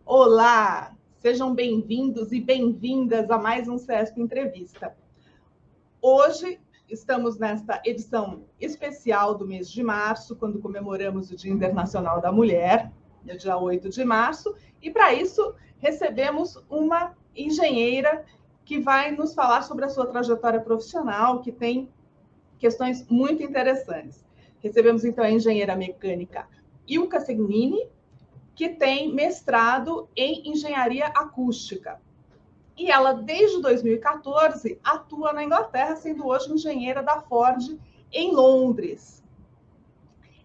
Olá, sejam bem-vindos e bem-vindas a mais um CESP Entrevista. Hoje estamos nesta edição especial do mês de março, quando comemoramos o Dia Internacional da Mulher, no dia 8 de março, e para isso recebemos uma engenheira que vai nos falar sobre a sua trajetória profissional, que tem questões muito interessantes. Recebemos então a engenheira mecânica Ilka Segnini, que tem mestrado em engenharia acústica. E ela, desde 2014, atua na Inglaterra, sendo hoje engenheira da Ford em Londres.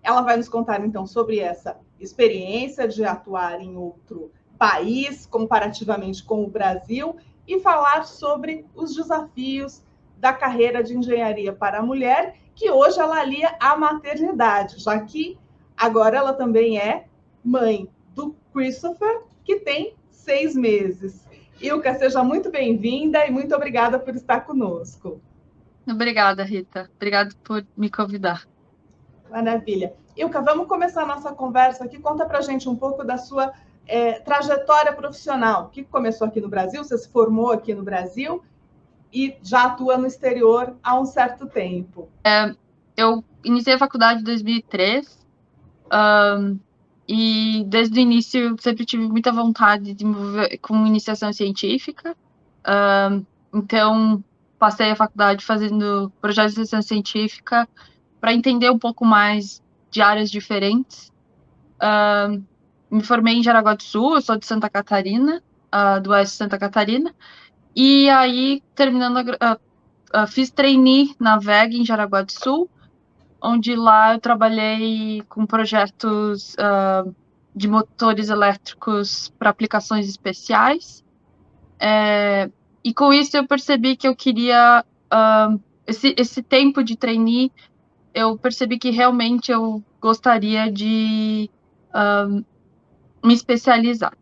Ela vai nos contar, então, sobre essa experiência de atuar em outro país, comparativamente com o Brasil, e falar sobre os desafios da carreira de engenharia para a mulher, que hoje ela alia à maternidade, já que agora ela também é mãe do Christopher, que tem 6 meses. Ilka, seja muito bem-vinda e muito obrigada por estar conosco. Obrigada, Rita. Obrigada por me convidar. Maravilha. Ilka, vamos começar a nossa conversa aqui. Conta pra gente um pouco da sua trajetória profissional, que começou aqui no Brasil, você se formou aqui no Brasil e já atua no exterior há um certo tempo. Eu iniciei a faculdade em 2003 e desde o início eu sempre tive muita vontade de me envolver com iniciação científica. Então, passei a faculdade fazendo projetos de iniciação científica para entender um pouco mais de áreas diferentes. Me formei em Jaraguá do Sul, eu sou de Santa Catarina, do oeste de Santa Catarina, e aí, terminando fiz trainee na VEG em Jaraguá do Sul, onde lá eu trabalhei com projetos de motores elétricos para aplicações especiais. E com isso eu percebi que eu queria esse tempo de trainee, eu percebi que realmente eu gostaria de me especializar.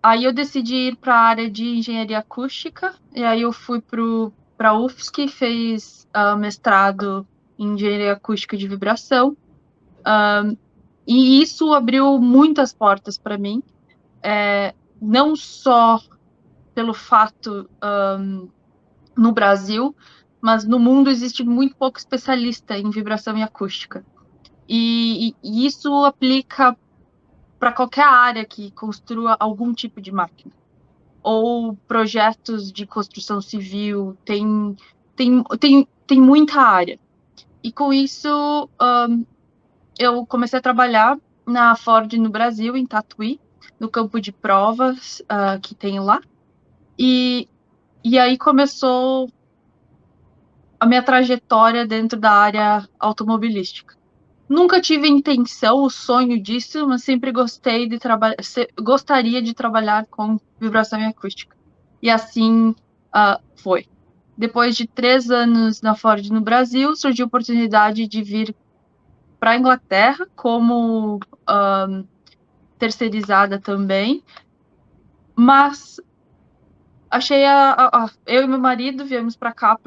Aí eu decidi ir para a área de engenharia acústica, e aí eu fui para a UFSC, fiz mestrado em engenharia acústica de vibração, e isso abriu muitas portas para mim, não só pelo fato no Brasil, mas no mundo existe muito pouco especialista em vibração e acústica. E isso aplica para qualquer área que construa algum tipo de máquina. Ou projetos de construção civil, tem muita área. E com isso, eu comecei a trabalhar na Ford no Brasil, em Tatuí, no campo de provas que tem lá. E aí começou a minha trajetória dentro da área automobilística. Nunca tive intenção, o sonho disso, mas sempre gostei de gostaria de trabalhar com vibração e acústica. E assim foi. Depois de 3 anos na Ford no Brasil, surgiu a oportunidade de vir para a Inglaterra como terceirizada também, mas achei eu e meu marido viemos para cá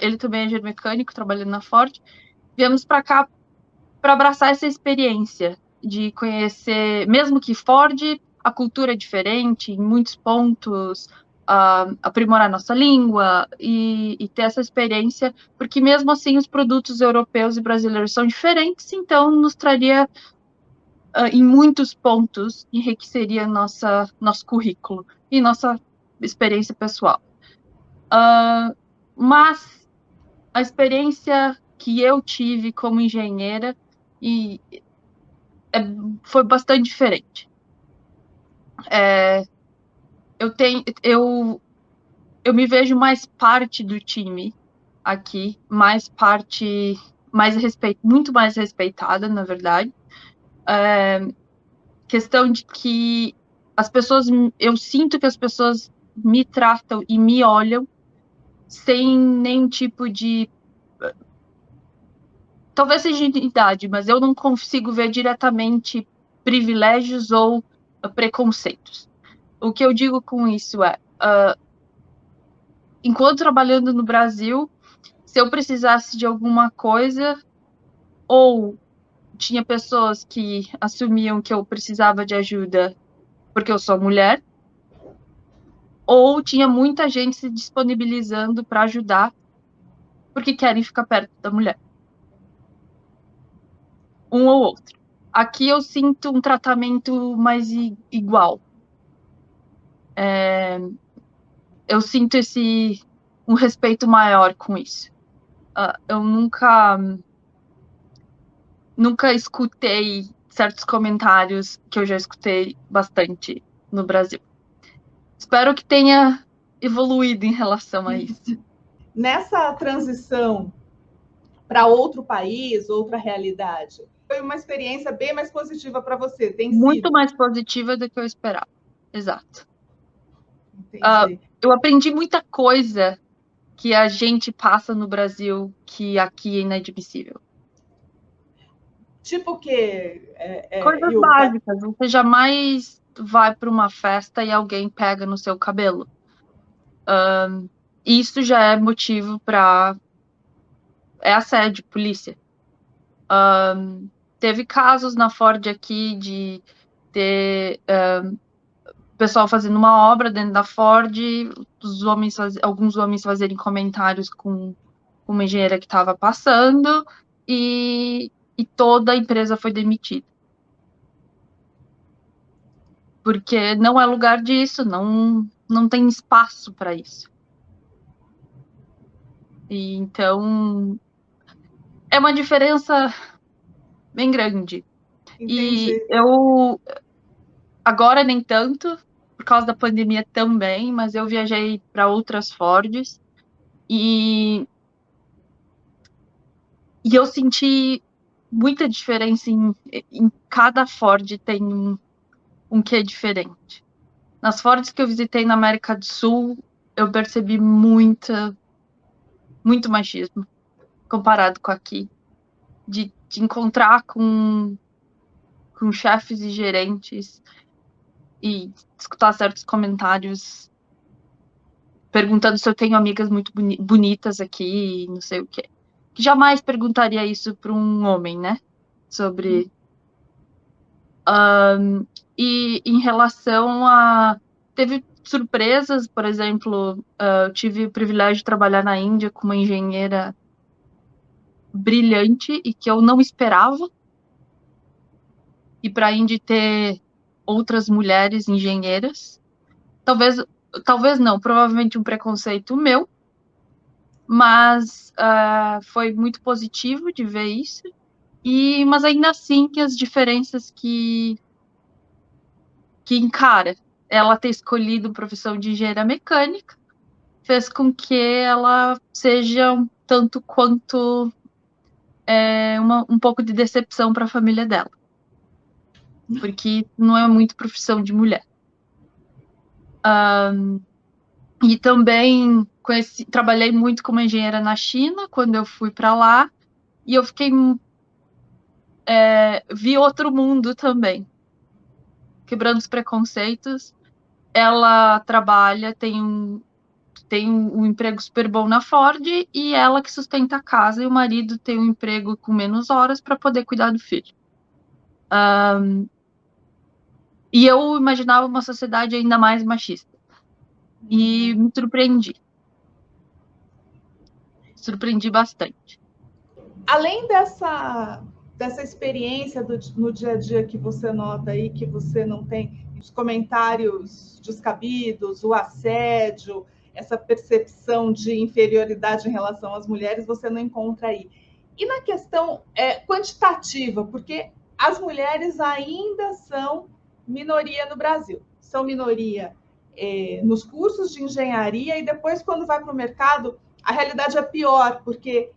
ele também é engenheiro mecânico trabalhando na Ford, viemos para cá para abraçar essa experiência de conhecer, mesmo que Ford, a cultura é diferente em muitos pontos, aprimorar nossa língua e ter essa experiência, porque mesmo assim os produtos europeus e brasileiros são diferentes, então nos traria em muitos pontos, enriqueceria nosso currículo e nossa experiência pessoal. Mas a experiência que eu tive como engenheira e foi bastante diferente. Eu me vejo mais parte do time aqui, muito mais respeitada, na verdade. Questão de que eu sinto que as pessoas me tratam e me olham sem nenhum tipo de, talvez seja de idade, mas eu não consigo ver diretamente privilégios ou preconceitos. O que eu digo com isso é, enquanto trabalhando no Brasil, se eu precisasse de alguma coisa, ou tinha pessoas que assumiam que eu precisava de ajuda porque eu sou mulher, ou tinha muita gente se disponibilizando para ajudar porque querem ficar perto da mulher. Um ou outro. Aqui eu sinto um tratamento mais igual. Eu sinto um respeito maior com isso. Eu nunca escutei certos comentários que eu já escutei bastante no Brasil. Espero que tenha evoluído em relação a isso. Nessa transição para outro país, outra realidade, foi uma experiência bem mais positiva para você, tem Muito sido? mais positiva do que eu esperava. Exato. Entendi. Eu aprendi muita coisa que a gente passa no Brasil que aqui é inadmissível. Tipo o quê, Coisas Ilka? básicas. Você jamais vai para uma festa e alguém pega no seu cabelo. Isso já é motivo para... É assédio, polícia. Teve casos na Ford aqui de ter pessoal fazendo uma obra dentro da Ford, alguns homens fazerem comentários com uma engenheira que estava passando e toda a empresa foi demitida. Porque não é lugar disso, não tem espaço para isso. E então é uma diferença bem grande. Entendi. E eu agora nem tanto, por causa da pandemia também, mas eu viajei para outras Fords e eu senti muita diferença em cada Ford tem um quê diferente. Nas Fords que eu visitei na América do Sul, eu percebi muito machismo comparado com aqui. De encontrar com chefes e gerentes e escutar certos comentários perguntando se eu tenho amigas muito bonitas aqui e não sei o quê. Jamais perguntaria isso para um homem, né? Sobre... e em relação a... Teve surpresas, por exemplo, eu tive o privilégio de trabalhar na Índia com uma engenheira brilhante e que eu não esperava. E para a Índia ter outras mulheres engenheiras. Talvez não, provavelmente um preconceito meu, mas foi muito positivo de ver isso. Mas ainda assim que as diferenças que encara ela ter escolhido a profissão de engenheira mecânica fez com que ela seja um tanto quanto um pouco de decepção para a família dela, porque não é muito profissão de mulher. E também trabalhei muito como engenheira na China quando eu fui para lá e eu vi outro mundo também, quebrando os preconceitos. Ela trabalha, tem um emprego super bom na Ford e ela que sustenta a casa e o marido tem um emprego com menos horas para poder cuidar do filho. E eu imaginava uma sociedade ainda mais machista. E me surpreendi bastante. Além dessa experiência no dia a dia que você nota aí, que você não tem os comentários descabidos, o assédio, essa percepção de inferioridade em relação às mulheres, você não encontra aí. E na questão quantitativa, porque as mulheres ainda são minoria no Brasil, são minoria nos cursos de engenharia e depois, quando vai para o mercado, a realidade é pior, porque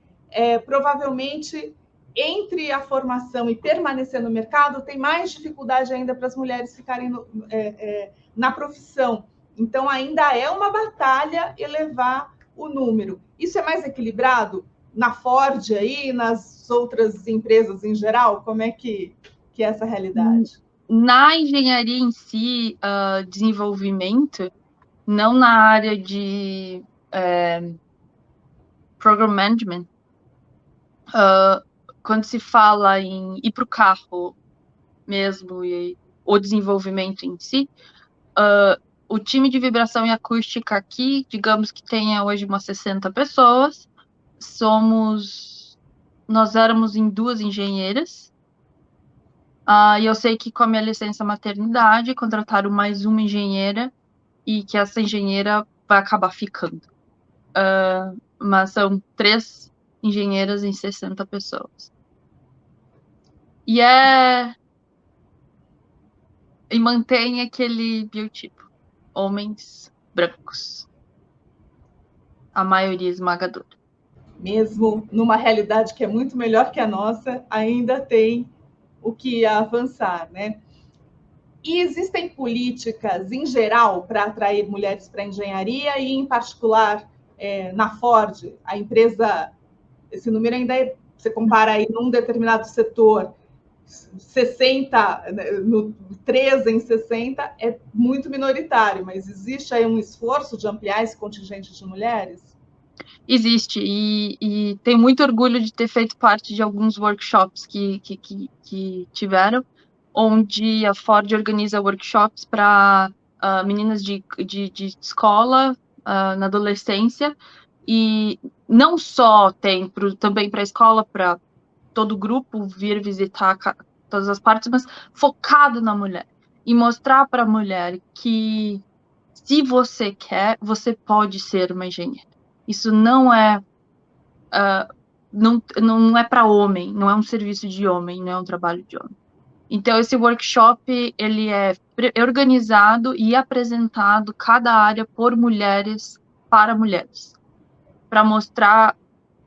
provavelmente entre a formação e permanecer no mercado, tem mais dificuldade ainda para as mulheres ficarem na profissão. Então, ainda é uma batalha elevar o número. Isso é mais equilibrado na Ford aí, nas outras empresas em geral? Como é que é essa realidade? Na engenharia em si, desenvolvimento, não na área de program management, quando se fala em ir para o carro mesmo, e o desenvolvimento em si. O time de vibração e acústica aqui, digamos que tenha hoje umas 60 pessoas. Nós éramos em 2 engenheiras. E eu sei que com a minha licença maternidade, contrataram mais uma engenheira e que essa engenheira vai acabar ficando. Mas são 3 engenheiras em 60 pessoas. E mantém aquele biotipo. Homens brancos. A maioria esmagadora. Mesmo numa realidade que é muito melhor que a nossa, ainda tem o que avançar, né? E existem políticas, em geral, para atrair mulheres para a engenharia e, em particular, na Ford, a empresa, esse número ainda você compara aí num determinado setor, 60, 13 em 60, é muito minoritário, mas existe aí um esforço de ampliar esse contingente de mulheres? Existe, e tenho muito orgulho de ter feito parte de alguns workshops que tiveram, onde a Ford organiza workshops para meninas de escola, na adolescência, e não só tem também para a escola, para todo o grupo vir visitar todas as partes, mas focado na mulher, e mostrar para a mulher que se você quer, você pode ser uma engenheira. Isso não é não é para homem, não é um serviço de homem, não é um trabalho de homem. Então, esse workshop, ele é organizado e apresentado cada área por mulheres para mulheres, para mostrar,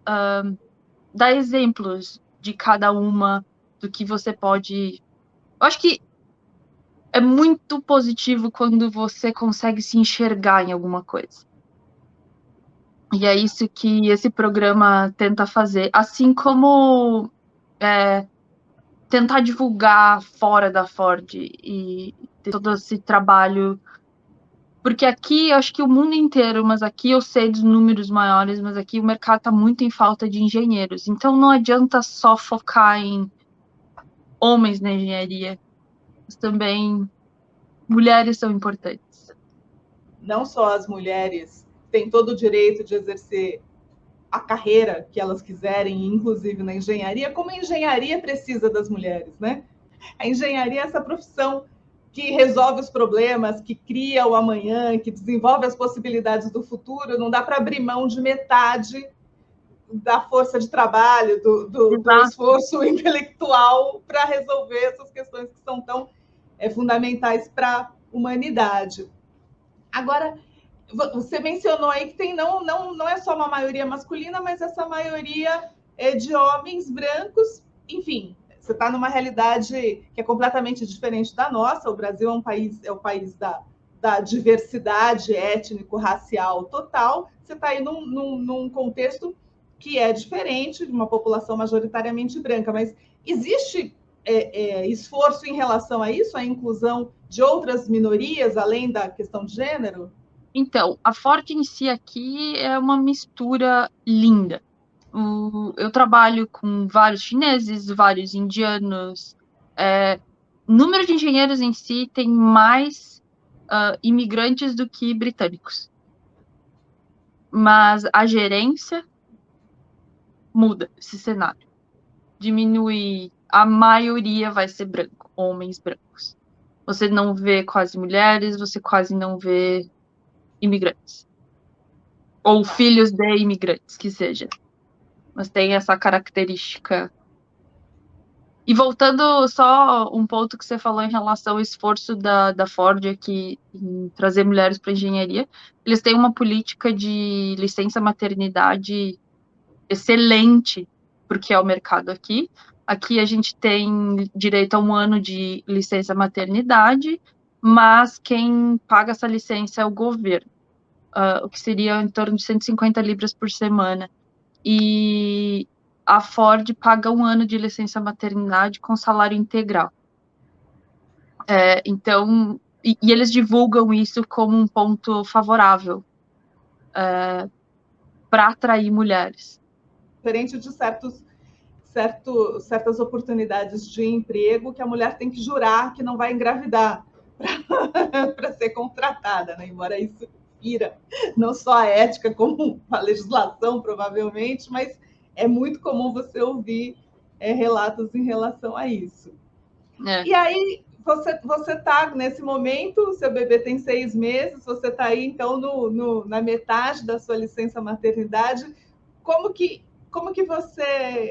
dar exemplos de cada uma, do que você pode... Eu acho que é muito positivo quando você consegue se enxergar em alguma coisa. E é isso que esse programa tenta fazer, assim como tentar divulgar fora da Ford e ter todo esse trabalho. Porque aqui, eu acho que o mundo inteiro, mas aqui eu sei dos números maiores, mas aqui o mercado está muito em falta de engenheiros. Então não adianta só focar em homens na engenharia, mas também mulheres são importantes. Não só as mulheres têm todo o direito de exercer a carreira que elas quiserem, inclusive na engenharia, como a engenharia precisa das mulheres, né? A engenharia é essa profissão que resolve os problemas, que cria o amanhã, que desenvolve as possibilidades do futuro. Não dá para abrir mão de metade da força de trabalho, do esforço intelectual para resolver essas questões que são tão fundamentais para a humanidade. Agora, você mencionou aí que tem não é só uma maioria masculina, mas essa maioria é de homens brancos. Enfim, você está numa realidade que é completamente diferente da nossa. O Brasil é o país da diversidade étnico-racial total. Você está aí num contexto que é diferente, de uma população majoritariamente branca, mas existe esforço em relação a isso, a inclusão de outras minorias, além da questão de gênero? Então, a Ford em si aqui é uma mistura linda. Eu trabalho com vários chineses, vários indianos. O número de engenheiros em si tem mais imigrantes do que britânicos. Mas a gerência muda esse cenário. Diminui, a maioria vai ser branco, homens brancos. Você não vê quase mulheres, você quase não vê imigrantes. Ou filhos de imigrantes, que seja. Mas tem essa característica. E voltando só um ponto que você falou em relação ao esforço da Ford aqui em trazer mulheres para a engenharia, eles têm uma política de licença maternidade excelente, porque é o mercado aqui. Aqui a gente tem direito a 1 ano de licença maternidade, mas quem paga essa licença é o governo, o que seria em torno de 150 libras por semana. E a Ford paga 1 ano de licença maternidade com salário integral. Então, e eles divulgam isso como um ponto favorável para atrair mulheres. Diferente de certas oportunidades de emprego que a mulher tem que jurar que não vai engravidar para ser contratada, né? Embora isso fira não só a ética, como a legislação, provavelmente, mas é muito comum você ouvir relatos em relação a isso. E aí, você está nesse momento, o seu bebê tem 6 meses, você está aí, então, na metade da sua licença maternidade. Como que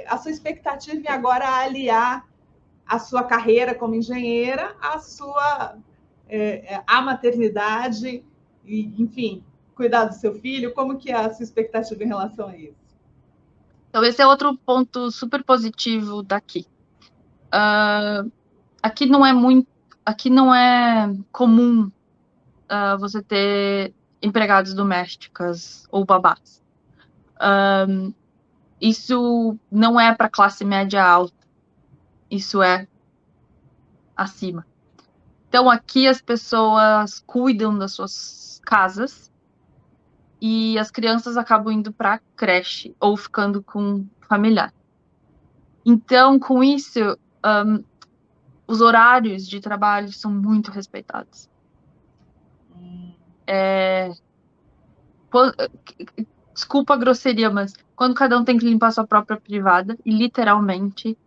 a sua expectativa em agora aliar a sua carreira como engenheira à maternidade e, enfim, cuidar do seu filho? Como que é a sua expectativa em relação a isso? Então, esse é outro ponto super positivo daqui. Aqui não é comum você ter empregadas domésticas ou babás. Isso não é para classe média alta. Isso é acima. Então, aqui as pessoas cuidam das suas casas e as crianças acabam indo para creche ou ficando com familiar. Então, com isso, os horários de trabalho são muito respeitados. Desculpa a grosseria, mas quando cada um tem que limpar sua própria privada, e literalmente,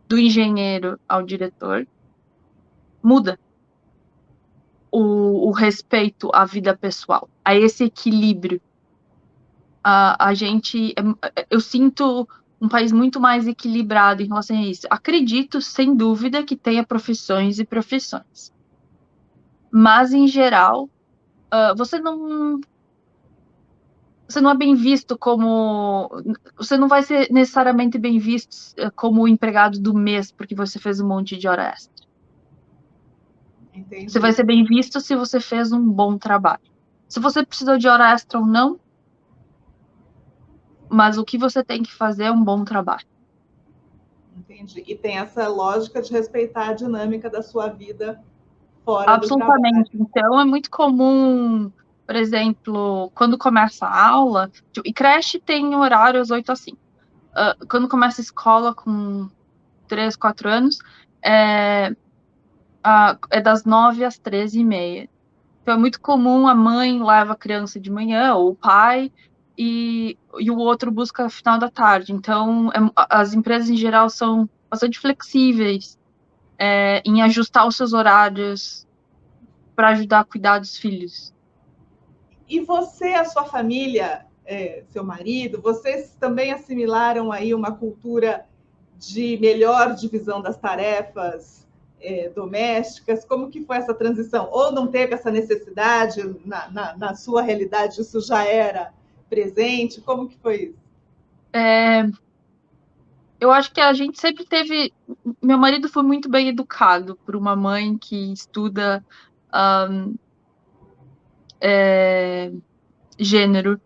do engenheiro ao diretor, muda o respeito à vida pessoal, a esse equilíbrio. Eu sinto um país muito mais equilibrado em relação a isso. Acredito, sem dúvida, que tenha profissões e profissões. Mas, em geral, você não é bem visto como... Você não vai ser necessariamente bem visto como o empregado do mês porque você fez um monte de hora extra. Entendi. Você vai ser bem visto se você fez um bom trabalho. Se você precisou de hora extra ou não, mas o que você tem que fazer é um bom trabalho. Entendi. E tem essa lógica de respeitar a dinâmica da sua vida fora do trabalho. Absolutamente. Então, é muito comum, por exemplo, quando começa a aula, e creche tem horário às 8 às 5. Quando começa a escola com 3, 4 anos, é das 9 às 13h30. Então, é muito comum a mãe leva a criança de manhã, ou o pai, e o outro busca no final da tarde. Então, as empresas, em geral, são bastante flexíveis em ajustar os seus horários para ajudar a cuidar dos filhos. E você, a sua família, seu marido, vocês também assimilaram aí uma cultura de melhor divisão das tarefas domésticas? Como que foi essa transição? Ou não teve essa necessidade na sua realidade? Isso já era presente? Como que foi isso? Eu acho que a gente sempre teve... Meu marido foi muito bem educado por uma mãe que estuda gênero.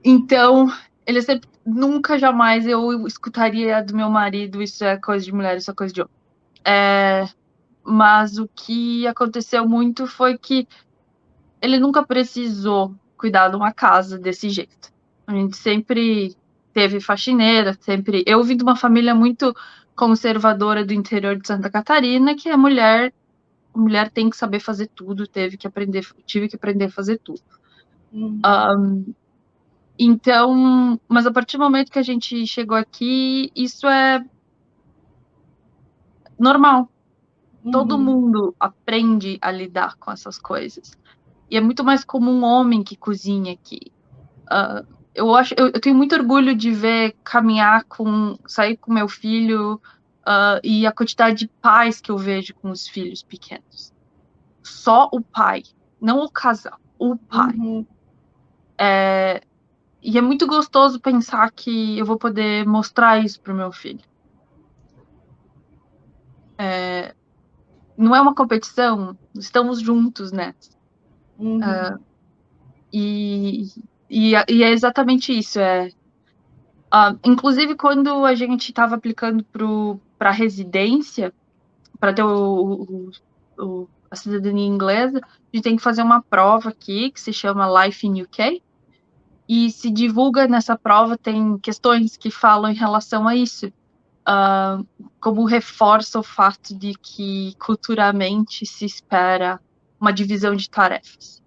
Então, ele sempre... Nunca, jamais eu escutaria do meu marido: isso é coisa de mulher, isso é coisa de homem. Mas o que aconteceu muito foi que ele nunca precisou cuidar de uma casa desse jeito. A gente sempre teve faxineira, sempre... Eu vim de uma família muito conservadora do interior de Santa Catarina, que a mulher tem que saber fazer tudo, tive que aprender a fazer tudo. Então, mas a partir do momento que a gente chegou aqui, isso é normal. Todo mundo aprende a lidar com essas coisas. E é muito mais como um homem que cozinha aqui. Eu tenho muito orgulho de ver sair com meu filho e a quantidade de pais que eu vejo com os filhos pequenos. Só o pai, não o casal, o pai. E é muito gostoso pensar que eu vou poder mostrar isso para o meu filho. Não é uma competição, estamos juntos, né? E é exatamente isso. Inclusive, quando a gente estava aplicando para a residência, para ter a cidadania inglesa, a gente tem que fazer uma prova aqui, que se chama Life in UK. E se divulga nessa prova, tem questões que falam em relação a isso, como reforça o fato de que culturalmente se espera uma divisão de tarefas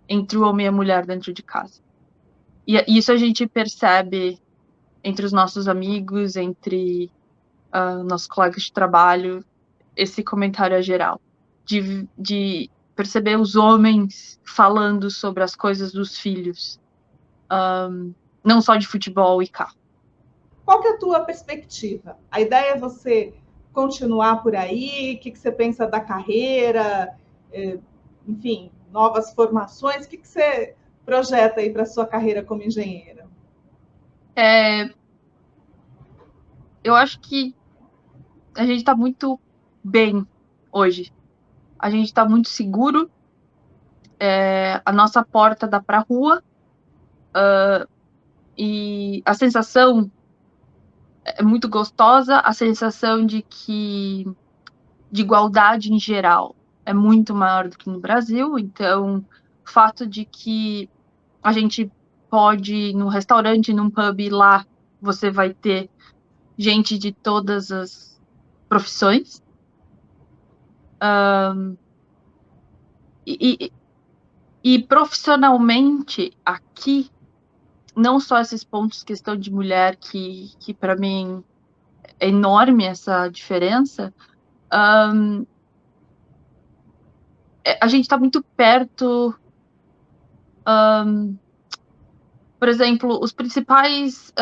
entre o homem e a mulher dentro de casa. E isso a gente percebe entre os nossos amigos, entre nossos colegas de trabalho, esse comentário é geral, de perceber os homens falando sobre as coisas dos filhos, não só de futebol e carro. Qual que é a tua perspectiva? A ideia é você continuar por aí? O que você pensa da carreira? Enfim, novas formações? O que você projeta aí para a sua carreira como engenheira? Eu acho que a gente está muito bem hoje. A gente está muito seguro. A nossa porta dá para a rua. E a sensação é muito gostosa. A sensação de igualdade em geral é muito maior do que no Brasil. Então, o fato de que a gente pode ir num restaurante, num pub, e lá você vai ter gente de todas as profissões. E profissionalmente, aqui, não só esses pontos, questão de mulher, que para mim é enorme essa diferença, a gente está muito perto. Por exemplo, as principais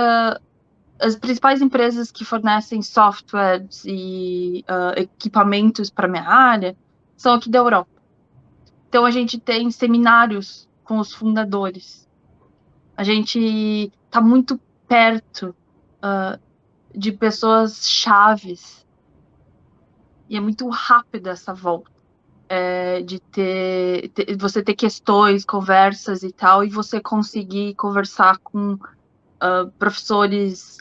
empresas que fornecem softwares e equipamentos para minha área são aqui da Europa. Então, a gente tem seminários com os fundadores. A gente está muito perto de pessoas chaves. E é muito rápida essa volta. De você ter questões, conversas e tal, e você conseguir conversar com professores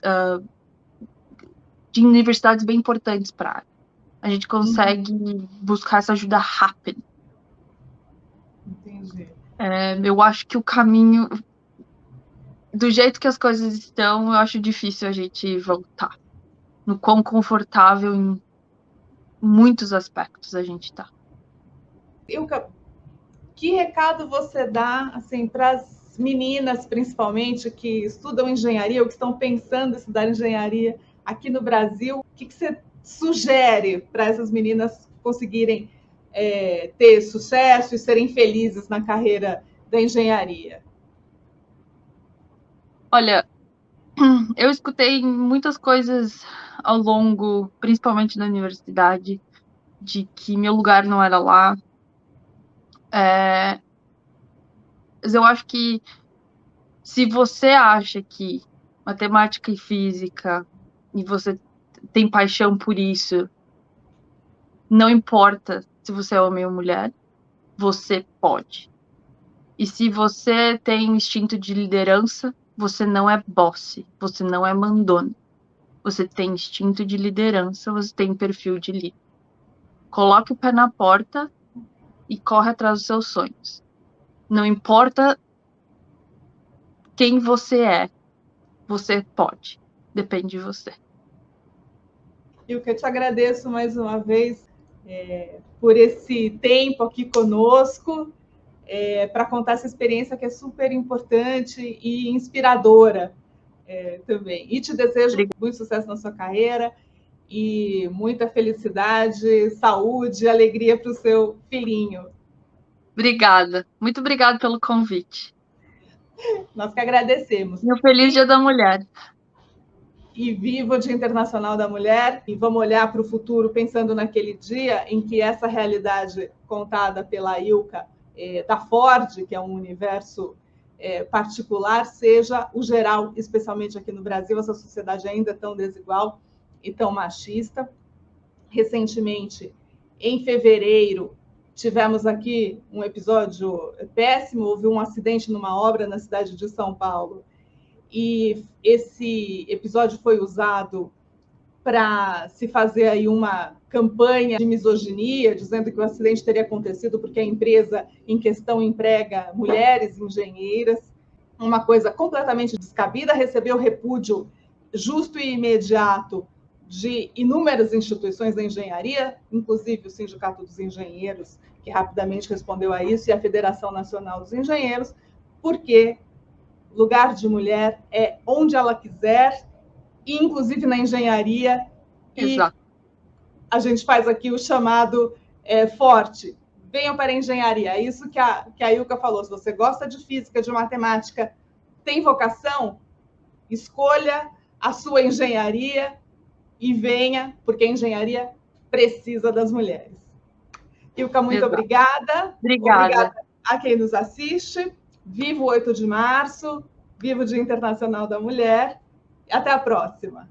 de universidades bem importantes para a área. A gente consegue buscar essa ajuda rápida. Entendi. Eu acho que o caminho, do jeito que as coisas estão, eu acho difícil a gente voltar. No quão confortável em muitos aspectos a gente está. Ilka, que recado você dá assim, para as meninas, principalmente, que estudam engenharia ou que estão pensando em estudar engenharia aqui no Brasil? O que você sugere para essas meninas conseguirem ter sucesso e serem felizes na carreira da engenharia? Olha, eu escutei muitas coisas ao longo, principalmente na universidade, de que meu lugar não era lá. Mas eu acho que se você acha que matemática e física, e você tem paixão por isso, não importa se você é homem ou mulher, você pode. E se você tem instinto de liderança, você não é boss, você não é mandona. Você tem instinto de liderança, você tem perfil de líder. Coloque o pé na porta e corre atrás dos seus sonhos. Não importa quem você é, você pode. Depende de você. Eu te agradeço mais uma vez por esse tempo aqui conosco, para contar essa experiência que é super importante e inspiradora também. E te desejo muito sucesso na sua carreira e muita felicidade, saúde e alegria para o seu filhinho. Obrigada. Muito obrigada pelo convite. Nós que agradecemos. E um feliz Dia da Mulher. E viva o Dia Internacional da Mulher. E vamos olhar para o futuro pensando naquele dia em que essa realidade contada pela Ilka da Ford, que é um universo particular, seja o geral, especialmente aqui no Brasil. Essa sociedade ainda é tão desigual e tão machista. Recentemente, em fevereiro, tivemos aqui um episódio péssimo, houve um acidente numa obra na cidade de São Paulo, e esse episódio foi usado para se fazer aí uma campanha de misoginia, dizendo que o acidente teria acontecido porque a empresa em questão emprega mulheres engenheiras, uma coisa completamente descabida, recebeu repúdio justo e imediato de inúmeras instituições da engenharia, inclusive o Sindicato dos Engenheiros, que rapidamente respondeu a isso, e a Federação Nacional dos Engenheiros, porque lugar de mulher é onde ela quiser, inclusive na engenharia. Exato. E a gente faz aqui o chamado forte. Venham para a engenharia. É isso que a Ilka falou. Se você gosta de física, de matemática, tem vocação, escolha a sua engenharia e venha, porque a engenharia precisa das mulheres. Ilka, muito obrigada. Obrigada a quem nos assiste. Viva o 8 de março, viva o Dia Internacional da Mulher. Até a próxima.